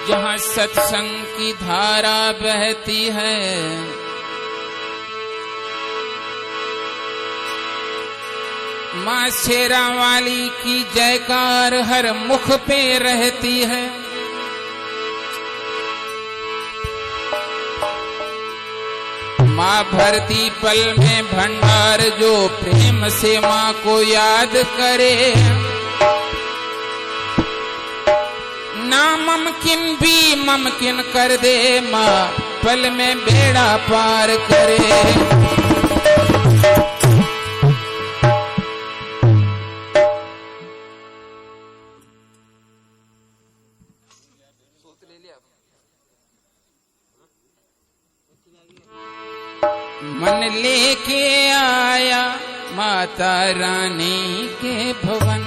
जहाँ सत्संग की धारा बहती है, माँ शेरा वाली की जयकार हर मुख पे रहती है। माँ भरती पल में भंडार, जो प्रेम से माँ को याद करे। नामुमकिन भी मुमकिन कर दे, माँ पल में बेड़ा पार करे। मन लेके आया माता रानी के भवन,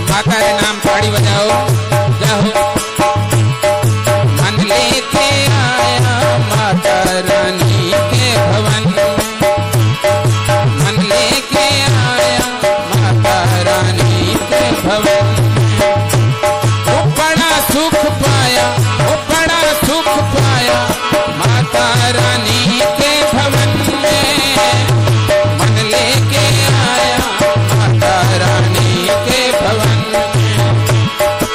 माता के नाम ताड़ी बजाओ जाओ। मन लेके आया माता रानी के भवन, मन लेके आया माता रानी के भवन। वो बड़ा सुख पाया, वो बड़ा सुख पाया माता रानी के भवन में। मन लेके आया माता रानी के भवन में,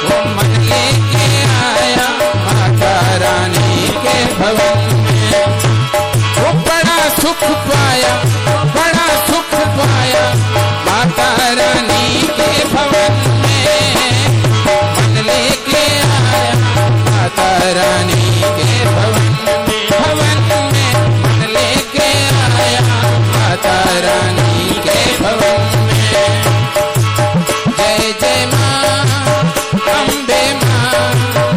वो मन लेके आया माता रानी के भवन में। वो बड़ा सुख पाया, बड़ा सुख पाया माता रानी के भवन में। मन लेके आया माता रानी के भवन में, भवन में। मन लेके आया माता रानी के भवन में। जय जय माँ अम्बे माँ,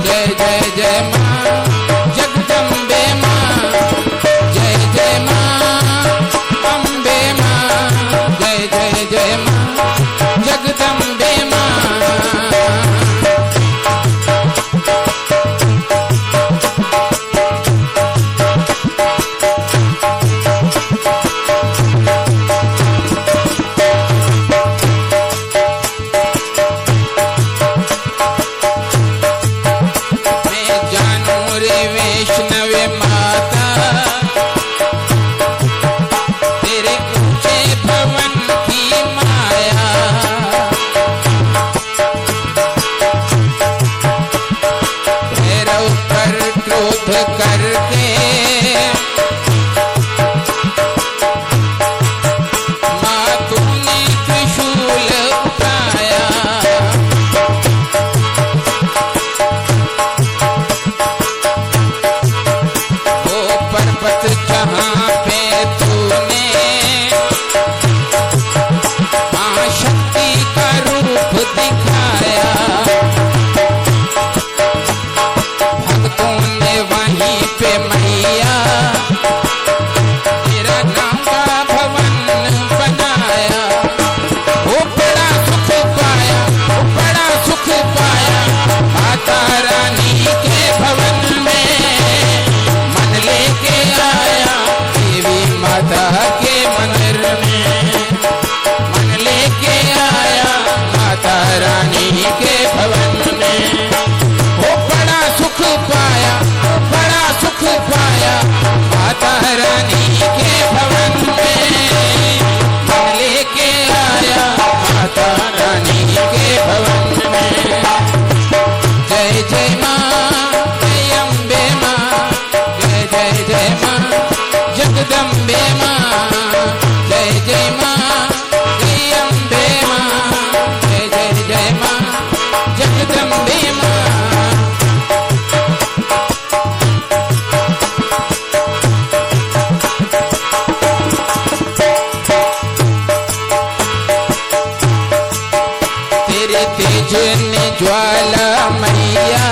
जय जय जय माँ जगदम्बे माँ। जय जय माँ अम्बे माँ, जय जय जय माँ जगदम्बे माँ। मैं जानू रे वैष्णव माता, तेरे ऊंचे भवन की माया। भैरव पर क्रोध करके माँ तूने त्रिशूल उठाया। वो पर्वत जहाँ पे तूने माँ शक्ति का रूप दिखाया। भक्तों ने वहीं पे मैया तेरा नाम का भवन बनाया। वो बड़ा सुख पाया, वो बड़ा सुख पाया माता रानी के भवन में। मन लेके आया देवी माता के मंदिर में। मन लेके आया माता रानी के भवन में। वो बड़ा सुख पाया, वो बड़ा सुख पाया माता रानी के भवन में। मन लेके आया माता रानी के भवन में। जय जय माँ जय अम्बे माँ, जय जय जय माँ जगदम्बे माँ। जय जय माँ जय अम्बे माँ, जय जय जय माँ जगदम्बे माँ। तेरे तेज ने ज्वाला मैया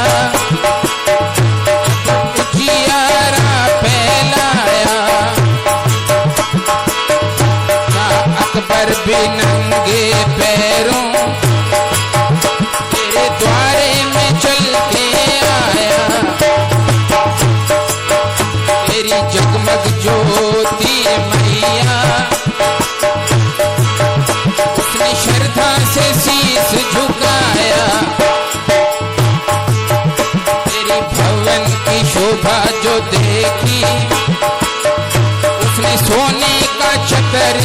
उजियारा फैलाया। अकबर भी नंगे पैरों तेरे द्वारे में चल के आया। तेरी जगमग ज्योति की शोभा जो देखी, उसने सोने का छतर